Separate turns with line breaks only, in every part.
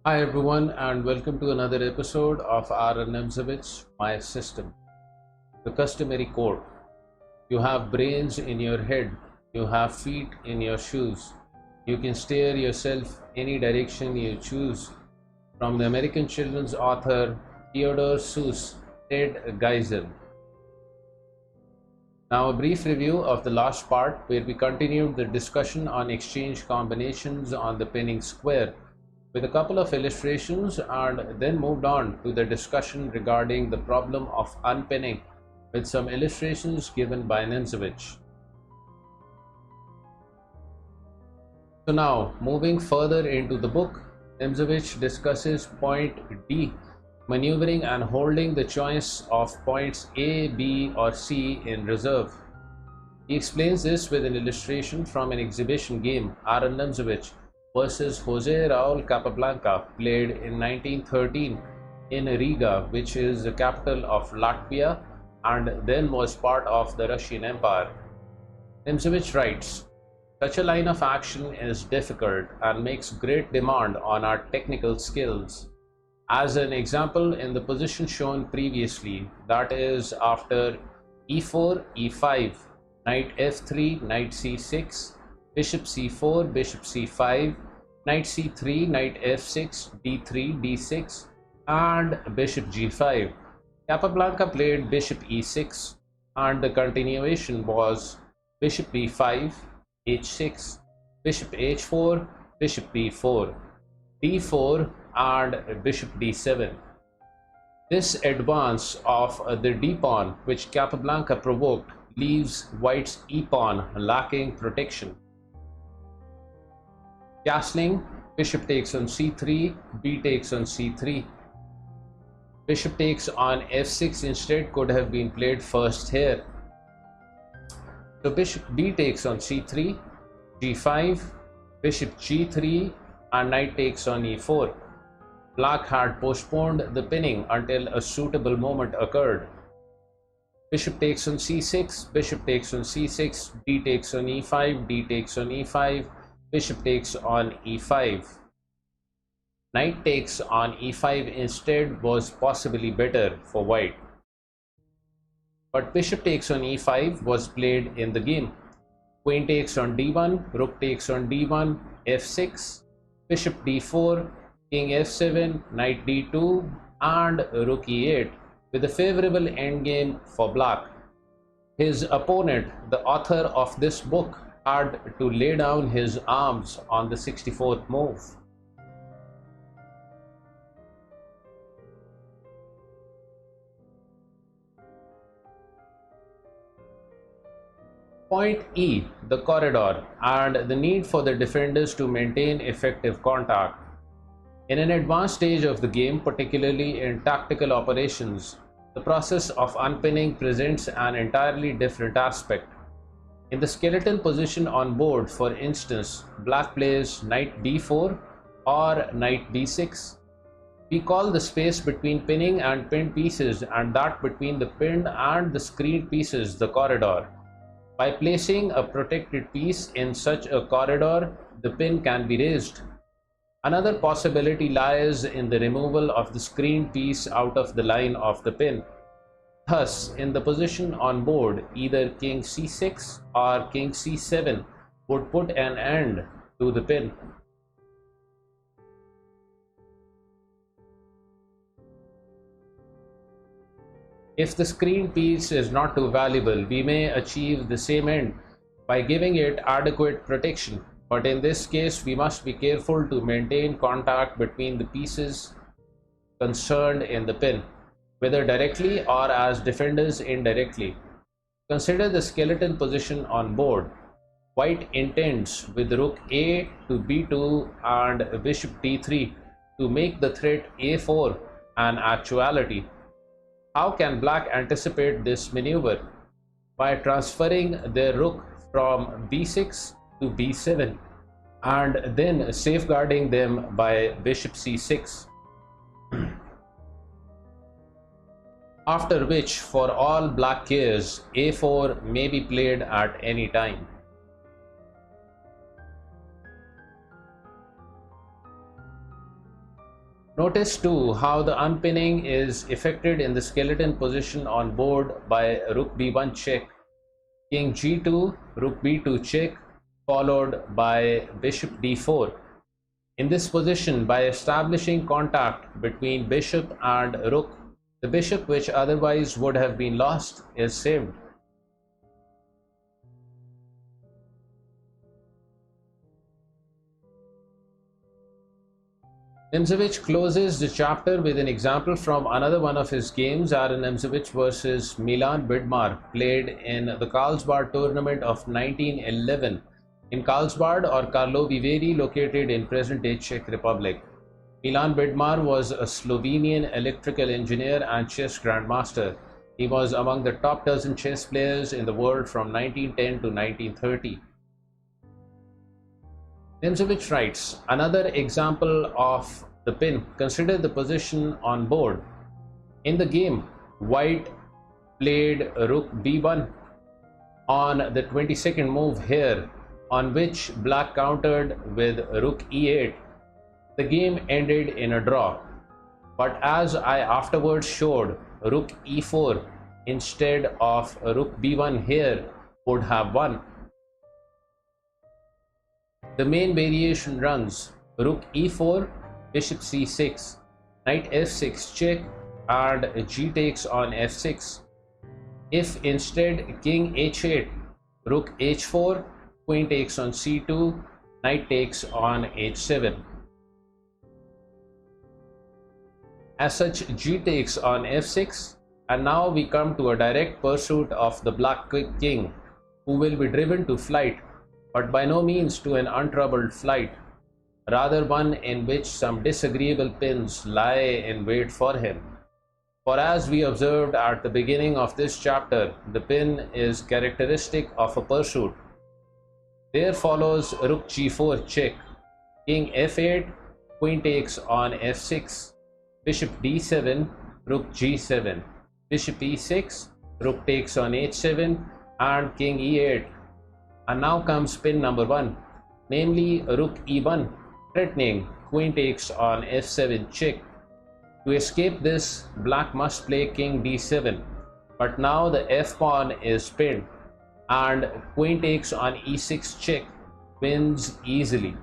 Hi everyone and welcome to another episode of Aron Nimzowitsch, My System. The customary quote: you have brains in your head, you have feet in your shoes, you can steer yourself any direction you choose. From the American children's author Theodore Seuss, Ted Geisel. Now a brief review of the last part where we continued the discussion on exchange combinations on the pinning square with a couple of illustrations, and then moved on to the discussion regarding the problem of unpinning with some illustrations given by Nimzowitsch. So now, moving further into the book, Nimzowitsch discusses point D, maneuvering and holding the choice of points A, B or C in reserve. He explains this with an illustration from an exhibition game, Aron Nimzowitsch versus Jose Raul Capablanca, played in 1913 in Riga, which is the capital of Latvia and then was part of the Russian Empire. Nimzowitsch writes, such a line of action is difficult and makes great demand on our technical skills. As an example, in the position shown previously, that is after e4, e5, knight f3, knight c6, bishop c4, bishop c5, knight c3, knight f6, d3, d6 and bishop g5. Capablanca played bishop e6 and the continuation was bishop b5, h6, bishop h4, bishop b4, d4 and bishop d7. This advance of the d-pawn which Capablanca provoked leaves white's e-pawn lacking protection. Castling, bishop takes on c3, b takes on c3. Bishop takes on f6 instead could have been played first here. So bishop b takes on c3, g5, bishop g3 and knight takes on e4. Black had postponed the pinning until a suitable moment occurred. Bishop takes on c6, bishop takes on c6, d takes on e5, d takes on e5, bishop takes on e5. Knight takes on e5 instead was possibly better for white. But bishop takes on e5 was played in the game. Queen takes on d1, rook takes on d1, f6, bishop d4, king f7, knight d2 and rook e8 with a favorable endgame for black. His opponent, the author of this book, had to lay down his arms on the 64th move. Point E, the corridor, and the need for the defenders to maintain effective contact. In an advanced stage of the game, particularly in tactical operations, the process of unpinning presents an entirely different aspect. In the skeleton position on board, for instance, black plays knight d4 or knight d6. We call the space between pinning and pinned pieces and that between the pinned and the screened pieces the corridor. By placing a protected piece in such a corridor, the pin can be raised. Another possibility lies in the removal of the screened piece out of the line of the pin. Thus, in the position on board, either king c6 or king c7 would put an end to the pin. If the screen piece is not too valuable, we may achieve the same end by giving it adequate protection. But in this case, we must be careful to maintain contact between the pieces concerned in the pin, whether directly or as defenders indirectly. Consider the skeleton position on board. White intends with rook a to b2 and bishop d3 to make the threat a4 an actuality. How can black anticipate this maneuver? By transferring their rook from b6 to b7 and then safeguarding them by bishop c6. After which, for all black cares, a4 may be played at any time. Notice too how the unpinning is effected in the skeleton position on board by rook b1 check, king g2, rook b2 check, followed by bishop d4. In this position, by establishing contact between bishop and rook, the bishop, which otherwise would have been lost, is saved. Nimzowitsch closes the chapter with an example from another one of his games, Aron Nimzowitsch versus Milan Bidmar, played in the Carlsbad tournament of 1911 in Carlsbad or Karlovy Vary, located in present-day Czech Republic. Milan Bidmar was a Slovenian electrical engineer and chess grandmaster. He was among the top dozen chess players in the world from 1910 to 1930. Nimzowitsch writes, another example of the pin. Consider the position on board. In the game, white played rook b1 on the 22nd move here, on which black countered with rook e8. The game ended in a draw, but as I afterwards showed, rook e4 instead of rook b1 here would have won. The main variation runs rook e4, bishop c6, knight f6 check, and g takes on f6. If instead king h8, rook h4, queen takes on c2, knight takes on h7. As such, g takes on f6, and now we come to a direct pursuit of the black king, who will be driven to flight, but by no means to an untroubled flight, rather one in which some disagreeable pins lie in wait for him. For as we observed at the beginning of this chapter, the pin is characteristic of a pursuit. There follows rook g4 check, king f8, queen takes on f6, bishop d7, rook g7, bishop e6, rook takes on h7, and king e8. And now comes pin number 1, namely rook e1, threatening queen takes on f7 check. To escape this, black must play king d7, but now the f pawn is pinned, and queen takes on e6 check wins easily.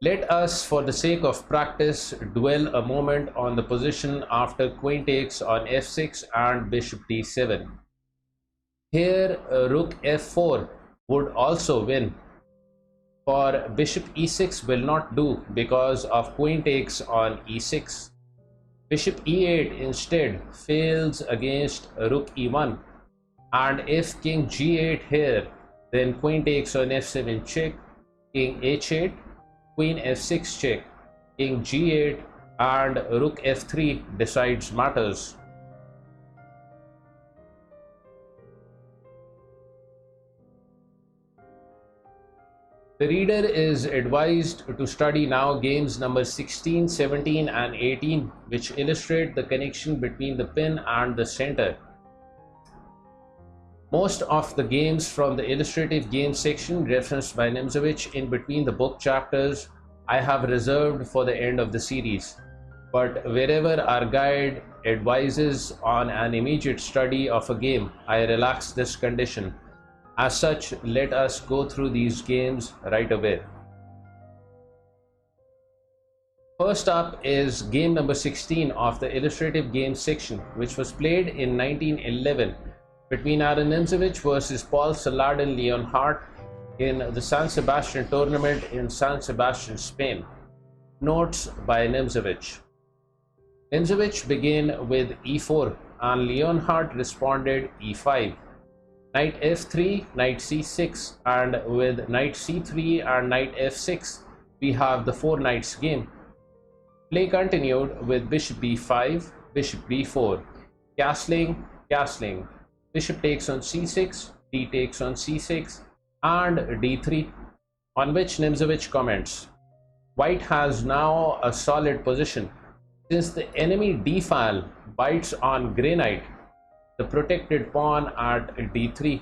Let us, for the sake of practice, dwell a moment on the position after queen takes on f6 and bishop d7. Here, rook f4 would also win, for bishop e6 will not do because of queen takes on e6. Bishop e8 instead fails against rook e1, and if king g8 here, then queen takes on f7 check, king h8, queen f6 check, king g8, and rook f3 decides matters. The reader is advised to study now games number 16, 17 and 18, which illustrate the connection between the pin and the center. Most of the games from the illustrative game section referenced by Nimzowitsch in between the book chapters I have reserved for the end of the series, but wherever our guide advises on an immediate study of a game, I relax this condition. As such, let us go through these games right away. First up is game number 16 of the illustrative game section, which was played in 1911 between Aron Nimzowitsch versus Paul Saladin Leonhardt in the San Sebastian tournament in San Sebastian, Spain. Notes by Nimzowitsch. Nimzowitsch began with e4 and Leonhardt responded e5. Knight f3, knight c6, and with knight c3 and knight f6, we have the 4 knights game. Play continued with bishop b5, bishop b4, castling, castling. Bishop takes on c6, d takes on c6, and d3, on which Nimzowitsch comments, white has now a solid position, since the enemy d-file bites on grey knight, the protected pawn at d3.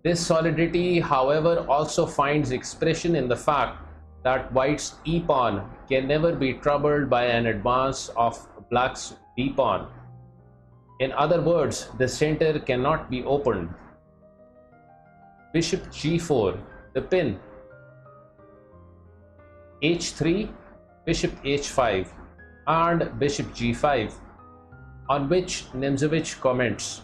This solidity, however, also finds expression in the fact that white's e-pawn can never be troubled by an advance of black's d-pawn. In other words, the center cannot be opened. Bishop g4, the pin. h3, bishop h5, and bishop g5, on which Nimzowitsch comments,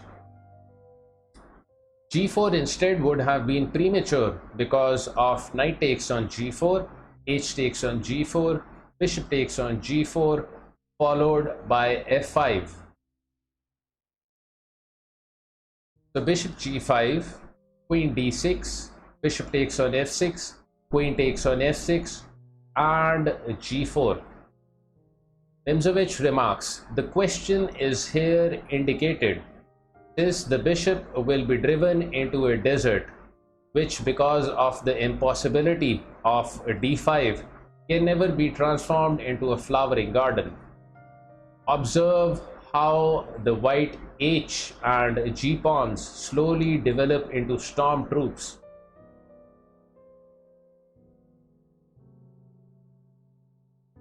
g4 instead would have been premature because of knight takes on g4, h takes on g4, bishop takes on g4, followed by f5. So bishop g5, queen d6, bishop takes on f6, queen takes on f6, and g4. Nimzowitsch remarks, the question is here indicated, since the bishop will be driven into a desert, which because of the impossibility of d5 can never be transformed into a flowering garden. Observe how the white h and g pawns slowly develop into storm troops.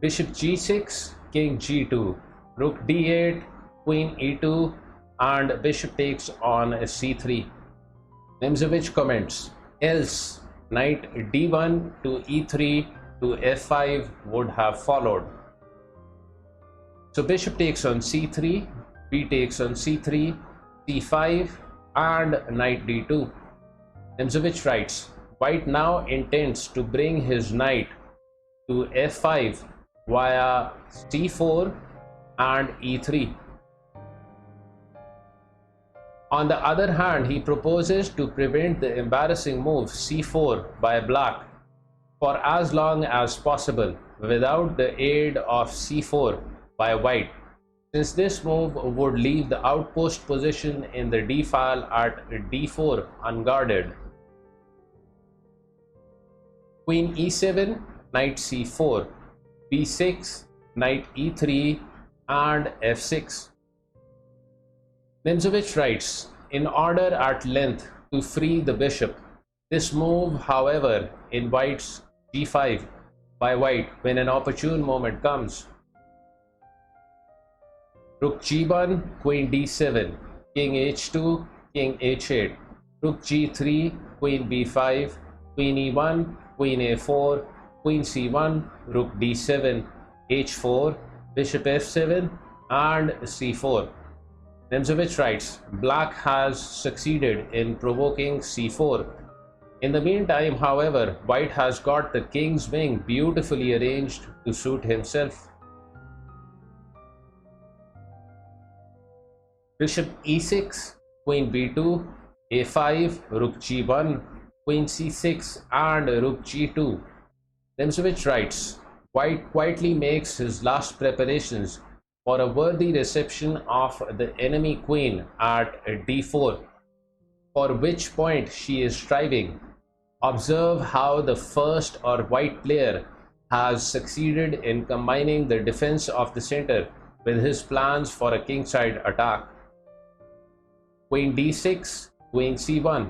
Bishop g6, king g2, rook d8, queen e2, and bishop takes on c3. Nimzowitsch comments, else knight d1 to e3 to f5 would have followed. So bishop takes on c3, b takes on c3, c5, and knight d2. Nimzowitsch writes, white now intends to bring his knight to f5 via c4 and e3. On the other hand, he proposes to prevent the embarrassing move c4 by black for as long as possible without the aid of c4 by white, since this move would leave the outpost position in the d file at d4 unguarded. Queen e7, knight c4, b6, knight e3, and f6. Nimzowitsch writes, in order at length to free the bishop. This move, however, invites g5 by white when an opportune moment comes. Rook g1, queen d7, king h2, king h8, rook g3, queen b5, queen e1, queen a4, queen c1, rook d7, h4, bishop f7, and c4. Nimzowitsch writes, black has succeeded in provoking c4. In the meantime, however, white has got the king's wing beautifully arranged to suit himself. Bishop e6, queen b2, a5, rook g1, queen c6, and rook g2. Nimzowitsch writes, white quietly makes his last preparations for a worthy reception of the enemy queen at d4, for which point she is striving. Observe how the first or white player has succeeded in combining the defense of the center with his plans for a kingside attack. Queen d6, queen c1,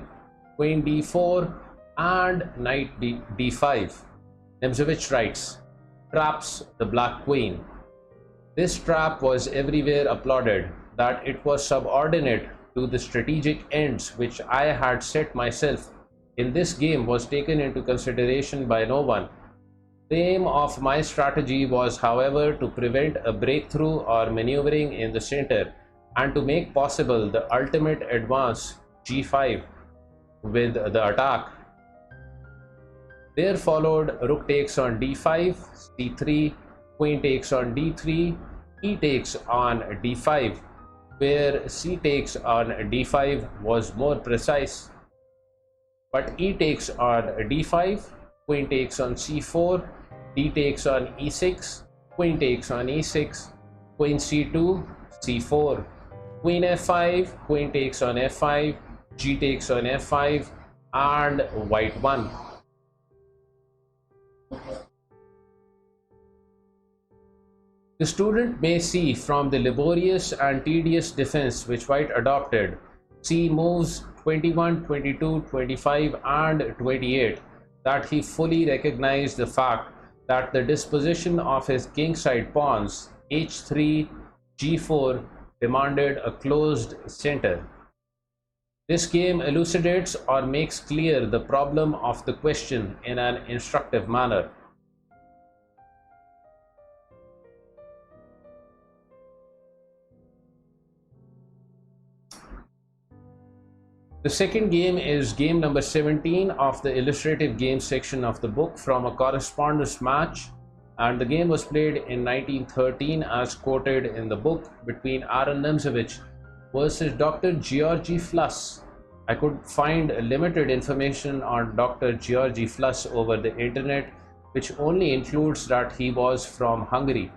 queen d4, and knight d5. Nimzowitsch writes, traps the black queen. This trap was everywhere applauded, that it was subordinate to the strategic ends which I had set myself in this game was taken into consideration by no one. The aim of my strategy was, however, to prevent a breakthrough or maneuvering in the center and to make possible the ultimate advance g5 with the attack. There followed rook takes on d5, c3, queen takes on d3, e takes on d5, where c takes on d5 was more precise. But e takes on d5, queen takes on c4, d takes on e6, queen takes on e6, queen c2, c4, queen f5, queen takes on f5, g takes on f5, and white won. The student may see from the laborious and tedious defense which white adopted, c moves 21, 22, 25 and 28 that he fully recognized the fact that the disposition of his kingside pawns h3, g4 demanded a closed center. This game elucidates or makes clear the problem of the question in an instructive manner. The second game is game number 17 of the illustrative games section of the book from a correspondence match, and the game was played in 1913 as quoted in the book between Aron Nimzowitsch versus Dr. Georgy Fluss. I could find limited information on Dr. Georgy Fluss over the internet, which only includes that he was from Hungary.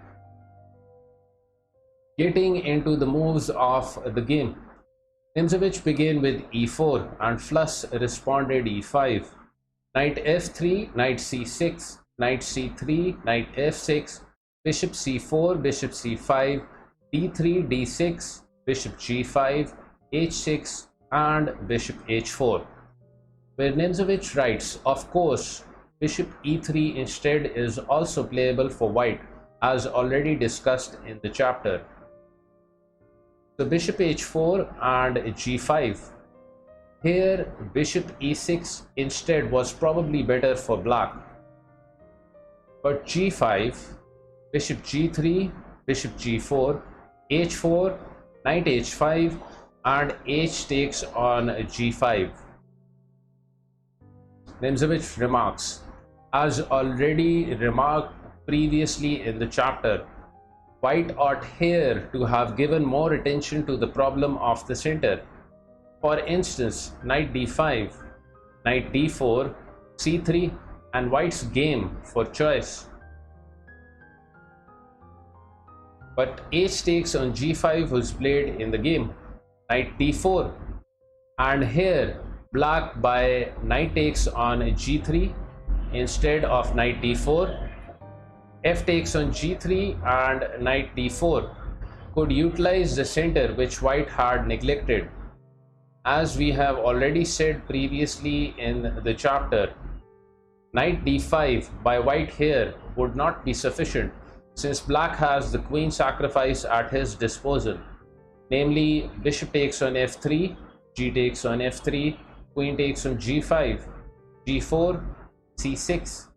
Getting into the moves of the game, Nimzowitsch began with e4 and Fluss responded e5. Knight f3, knight c6, knight c3, knight f6, bishop c4, bishop c5, d3, d6, bishop g5, h6 and bishop h4. Where Nimzowitsch writes, of course, bishop e3 instead is also playable for white, as already discussed in the chapter. So bishop h4 and g5. Here bishop e6 instead was probably better for black. But g5, bishop g3, bishop g4, h4, knight h5 and h takes on g5. Nimzowitsch remarks, as already remarked previously in the chapter, white ought here to have given more attention to the problem of the center. For instance, knight d5, knight d4, c3 and white's game for choice. But h takes on g5 was played in the game, knight d4, and here black by knight takes on g3 instead of knight d4. F takes on g3 and knight d4 could utilize the center which white had neglected. As we have already said previously in the chapter, knight d5 by white here would not be sufficient, since black has the queen sacrifice at his disposal, namely bishop takes on f3, g takes on f3, queen takes on g5, g4, c6,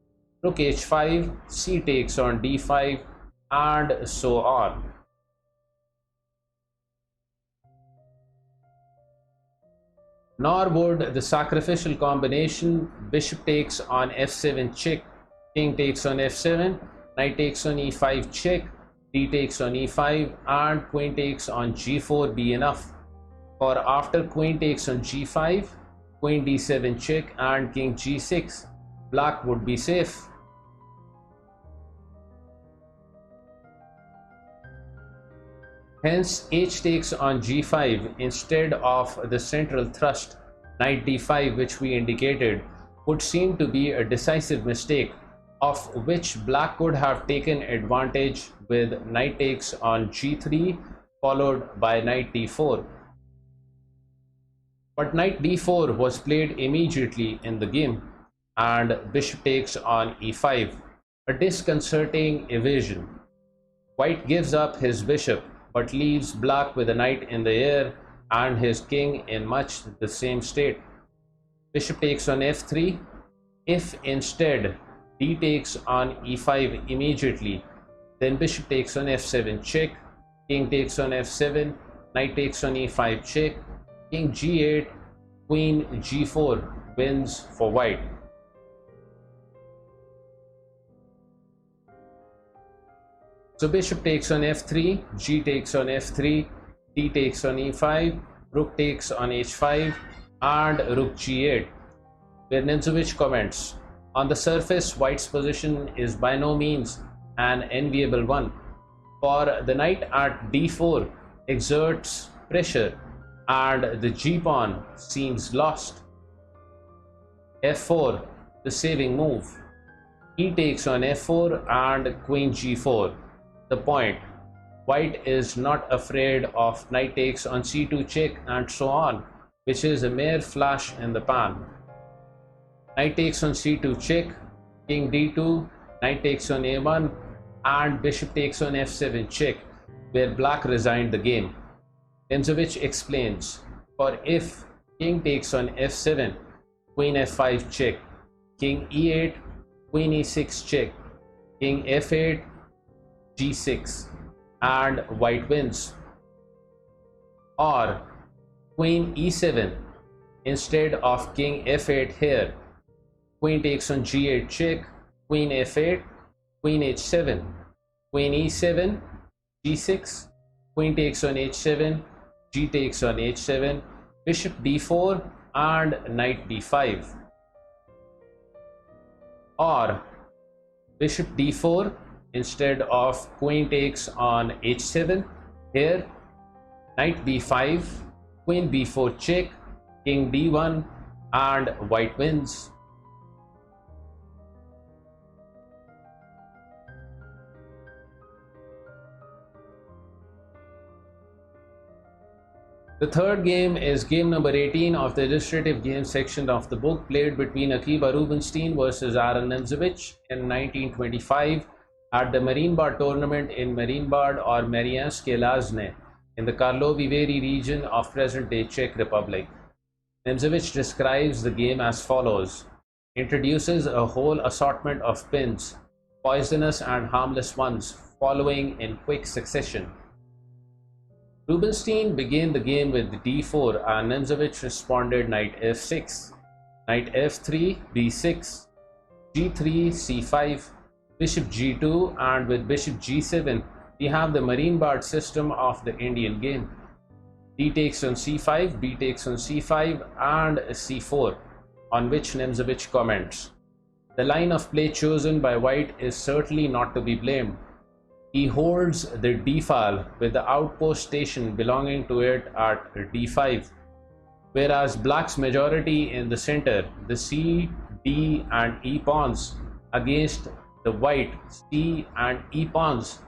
rook h5, c takes on d5 and so on. Nor would the sacrificial combination bishop takes on f7 check, king takes on f7, knight takes on e5 check, d takes on e5 and queen takes on g4 be enough. For after queen takes on g5, queen d7 check and king g6, black would be safe. Hence h takes on g5 instead of the central thrust knight d5 which we indicated would seem to be a decisive mistake, of which black could have taken advantage with knight takes on g3 followed by knight d4. But knight d4 was played immediately in the game and bishop takes on e5, a disconcerting evasion. White gives up his bishop but leaves black with a knight in the air and his king in much the same state. Bishop takes on f3. If instead d takes on e5 immediately, then bishop takes on f7 check, king takes on f7, knight takes on e5 check, king g8, queen g4 wins for white. So bishop takes on f3, g takes on f3, d takes on e5, rook takes on h5 and rook g8, where Nimzowitsch comments, on the surface white's position is by no means an enviable one, for the knight at d4 exerts pressure and the g-pawn seems lost. f4, the saving move. E takes on f4 and queen g4. The point, white is not afraid of knight takes on c2 check and so on, which is a mere flash in the pan. Knight takes on c2 check, king d2, knight takes on a1, and bishop takes on f7 check, where black resigned the game. Nimzowitsch explains, for if king takes on f7, queen f5 check, king e8, queen e6 check, king f8, g6, and white wins. Or queen e7 instead of king f8 here, queen takes on g8 check, queen f8, queen h7, queen e7, g6, queen takes on h7, g takes on h7, bishop d4, and knight d5. Or bishop d4 instead of queen takes on h7 here, knight b5, queen b4 check, king d1, and white wins. The third game is game number 18 of the illustrative game section of the book, played between Akiba Rubinstein versus Aron Nimzowitsch in 1925 at the Marienbad tournament in Marienbad or Marianske in the Karlovy Vary region of present-day Czech Republic. Nimzowitsch describes the game as follows: introduces a whole assortment of pins, poisonous and harmless ones, following in quick succession. Rubinstein began the game with d4 and Nimzowitsch responded knight f6, knight f3, b6, g3, c5, bishop g2, and with bishop g7 we have the Marienbad system of the Indian game. D takes on c5, b takes on c5, and c4, on which Nimzowitsch comments, the line of play chosen by white is certainly not to be blamed. He holds the d file with the outpost station belonging to it at d5, whereas black's majority in the center, the c, d, and e pawns against the white c and e pawns,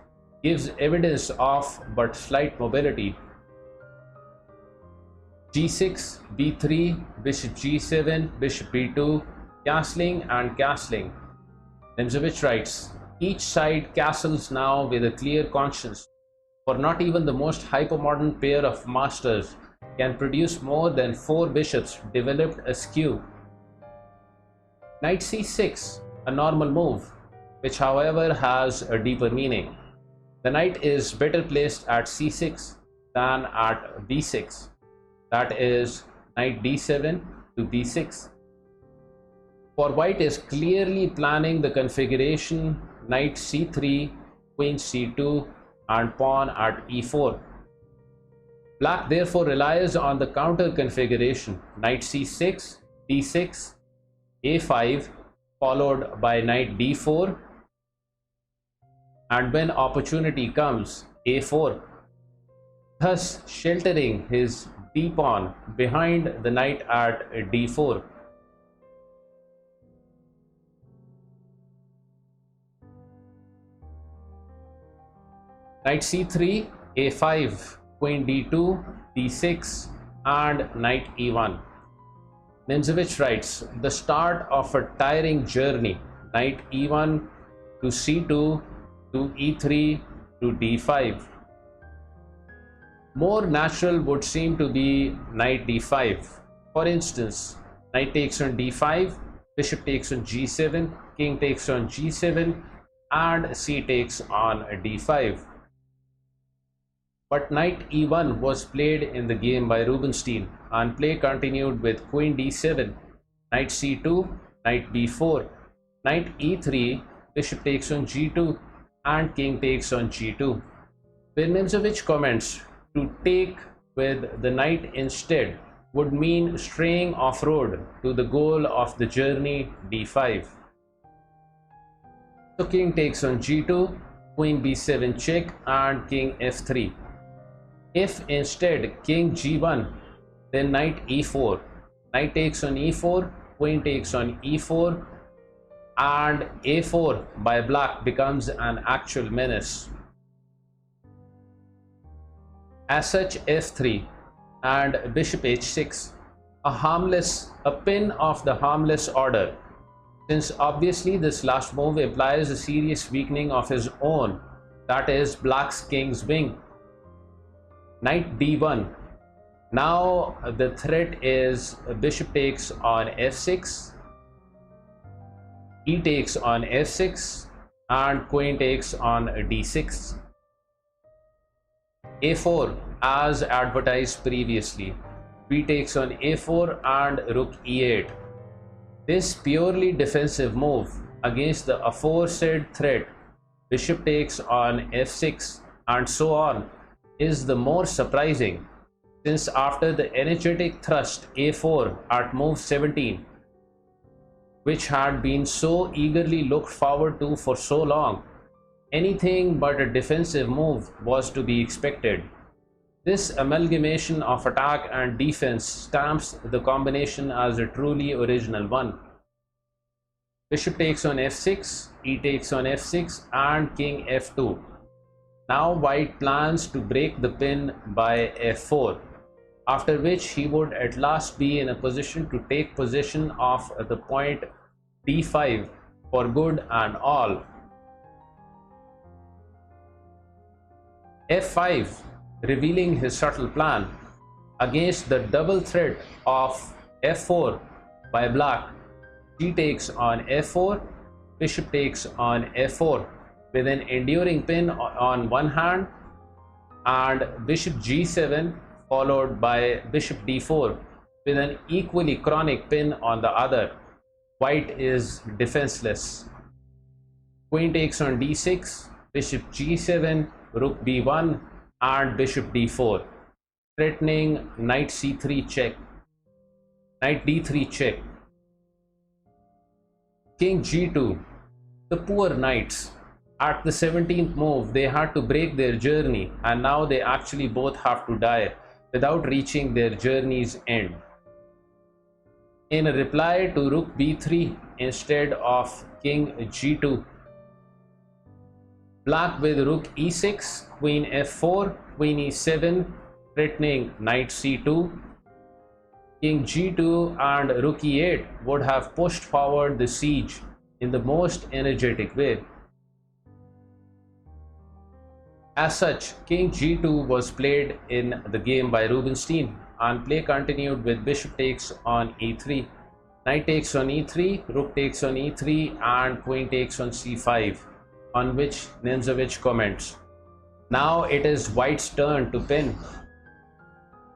gives evidence of but slight mobility. g6, b3, bishop g7, bishop b2, castling and castling. Nimzowitsch writes, each side castles now with a clear conscience, for not even the most hypermodern pair of masters can produce more than 4 bishops developed askew. Knight c6, a normal move, which however has a deeper meaning. The knight is better placed at c6 than at b6, that is, knight d7 to b6. For white is clearly planning the configuration knight c3, queen c2, and pawn at e4. Black therefore relies on the counter configuration knight c6, d6, a5, followed by knight d4, and when opportunity comes, a4, thus sheltering his d pawn behind the knight at d4. Knight c3, a5, queen d2, d6, and knight e1. Nimzowitsch writes, the start of a tiring journey, knight e1 to c2 to e3 to d5. More natural would seem to be knight d5. For instance, knight takes on d5, bishop takes on g7, king takes on g7, and c takes on d5. But knight e1 was played in the game by Rubinstein, and play continued with queen d7, knight c2, knight b4, knight e3, bishop takes on g2, and king takes on g2. Where Nimzowitsch comments, to take with the knight instead would mean straying off-road to the goal of the journey d5. So king takes on g2, queen b7 check, and king f3. If instead king g1, then knight e4, knight takes on e4, queen takes on e4, and a4 by black becomes an actual menace. As such, f3 and bishop h6 a pin of the harmless order, since obviously this last move implies a serious weakening of his own, that is black's king's wing. Knight d1. Now the threat is bishop takes on f6, e takes on f6, and queen takes on d6. a4 as advertised previously, b takes on a4 and rook e8. This purely defensive move against the aforesaid threat, bishop takes on f6 and so on, is the more surprising, since after the energetic thrust a4 at move 17, which had been so eagerly looked forward to for so long, anything but a defensive move was to be expected. This amalgamation of attack and defense stamps the combination as a truly original one. Bishop takes on f6, e takes on f6, and king f2. Now white plans to break the pin by f4, after which he would at last be in a position to take possession of the point d5 for good and all. f5, revealing his subtle plan against the double threat of f4 by black. G takes on f4, bishop takes on f4 with an enduring pin on one hand, and bishop g7 followed by bishop d4 with an equally chronic pin on the other. White is defenseless. Queen takes on d6, bishop g7, rook b1, and bishop d4, threatening knight c3 check, knight d3 check, king g2. The poor knights, at the 17th move they had to break their journey, and now they actually both have to die without reaching their journey's end. In a reply to rook b3 instead of king g2, black with rook e6, queen f4, queen e7, threatening knight c2, king g2, and rook e8 would have pushed forward the siege in the most energetic way. As such, king g2 was played in the game by Rubinstein, and play continued with bishop takes on e3, knight takes on e3, rook takes on e3, and queen takes on c5, on which Nimzowitsch comments, "Now it is white's turn to pin.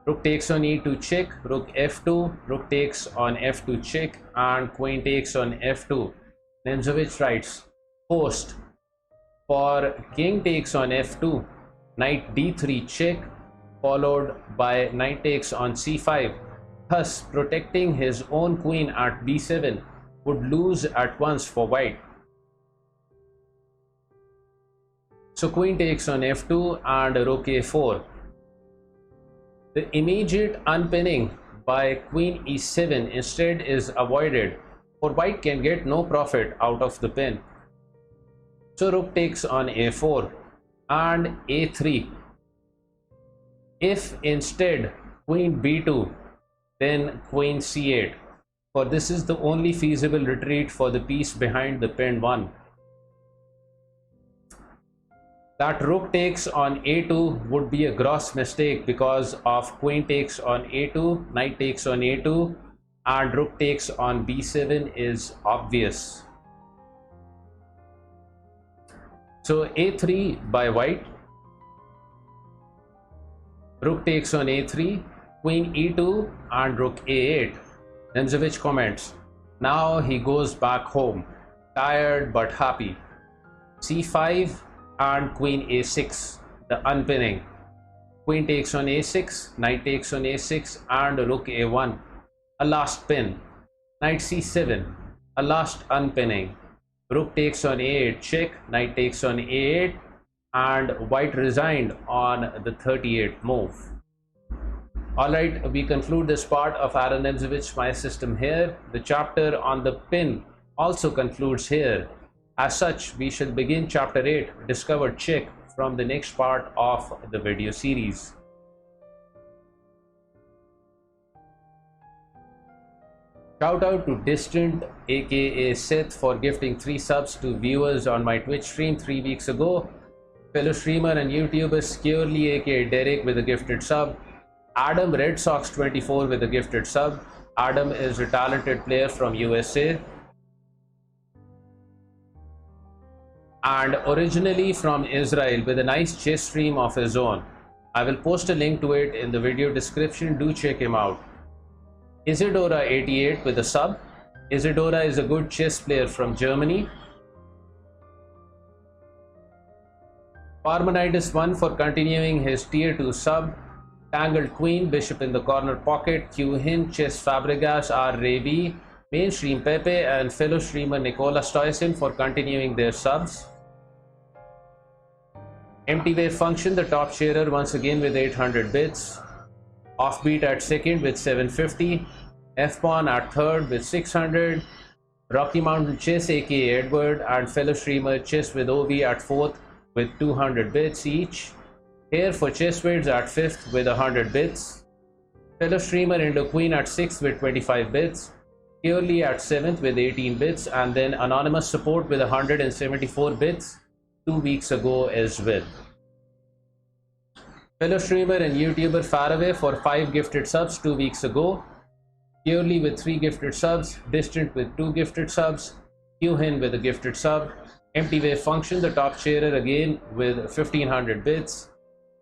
Rook takes on e2 check, rook f2, rook takes on f2 check, and queen takes on f2. Nimzowitsch writes, post for king takes on f2, knight d3 check, followed by knight takes on c5, thus protecting his own queen at b7 would lose at once for white. So queen takes on f2 and rook a4. The immediate unpinning by queen e7 instead is avoided, for white can get no profit out of the pin. So rook takes on a4 and a3. If instead queen b2, then queen c8, for this is the only feasible retreat for the piece behind the pinned one. That rook takes on a2 would be a gross mistake because of queen takes on a2, knight takes on a2, and rook takes on b7 is obvious. So a3 by white, rook takes on a3, queen e2, and rook a8. Nimzowitsch comments, "Now he goes back home, tired but happy." c5 and queen a6, the unpinning. Queen takes on a6, knight takes on a6, and rook a1, a last pin. Knight c7, a last unpinning. Rook takes on a8 check, knight takes on a8, and white resigned on the 38th move. Alright, we conclude this part of Aron Nimzowitsch My System here. The chapter on the pin also concludes here. As such, we shall begin chapter 8, Discover Check, from the next part of the video series. Shout out to Distant aka Sith for gifting 3 subs to viewers on my Twitch stream 3 weeks ago. Fellow streamer and YouTuber Skewerly aka Derek with a gifted sub. Adam Red Sox 24 with a gifted sub. Adam is a talented player from USA and originally from Israel with a nice chess stream of his own. I will post a link to it in the video description. Do check him out. Isidora 88 with a sub. Isidora is a good chess player from Germany. Parmenides 1 for continuing his tier 2 sub. Tangled Queen, Bishop in the Corner Pocket, Qhinn, ChessFabregas, rreyv, mainstreampepe, and fellow streamer Nicola Stoyson for continuing their subs. emptywavefunction, the top sharer once again with 800 bits. Offbeat at second with 750. F-Pawn at third with 600. RockyMtnChess aka Edward and fellow streamer Chess with OV at fourth with 200 bits each. Hereforchessvids at 5th with 100 bits. Fellow streamer Queen at 6th with 25 bits. Purely at 7th with 18 bits, and then anonymous support with 174 bits 2 weeks ago as well. Fellow streamer and YouTuber Faraway for 5 gifted subs 2 weeks ago. Purely with 3 gifted subs. Distant with 2 gifted subs. Qhinn with a gifted sub. emptywavefunction, the top sharer again with 1500 bits.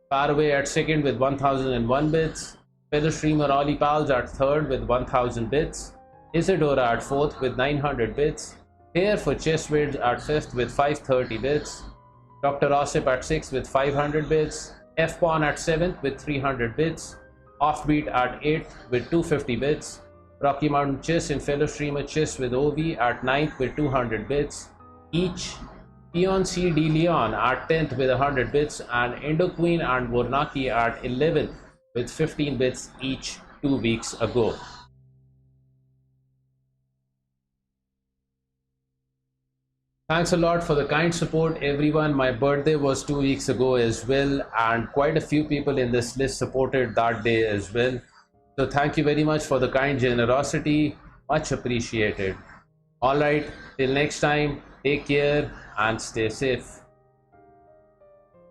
Faraway at second with 1001 bits. Fellow streamer Ollie Pals at third with 1000 bits. Isidora at fourth with 900 bits. Hereforchessvids at fifth with 530 bits. Dr. Osip at sixth with 500 bits. F-Pawn at seventh with 300 bits. Offbeat at 8th with 250 bits. RockyMtnChess and fellow streamer Chess with OV at 9th with 200 bits each. PeonCdeleon at 10th with 100 bits, and Queen and Wornaki at 11th with 15 bits each 2 weeks ago. Thanks a lot for the kind support, everyone. My birthday was 2 weeks ago as well, and quite a few people in this list supported that day as well. So thank you very much for the kind generosity. Much appreciated. All right, till next time, take care and stay safe.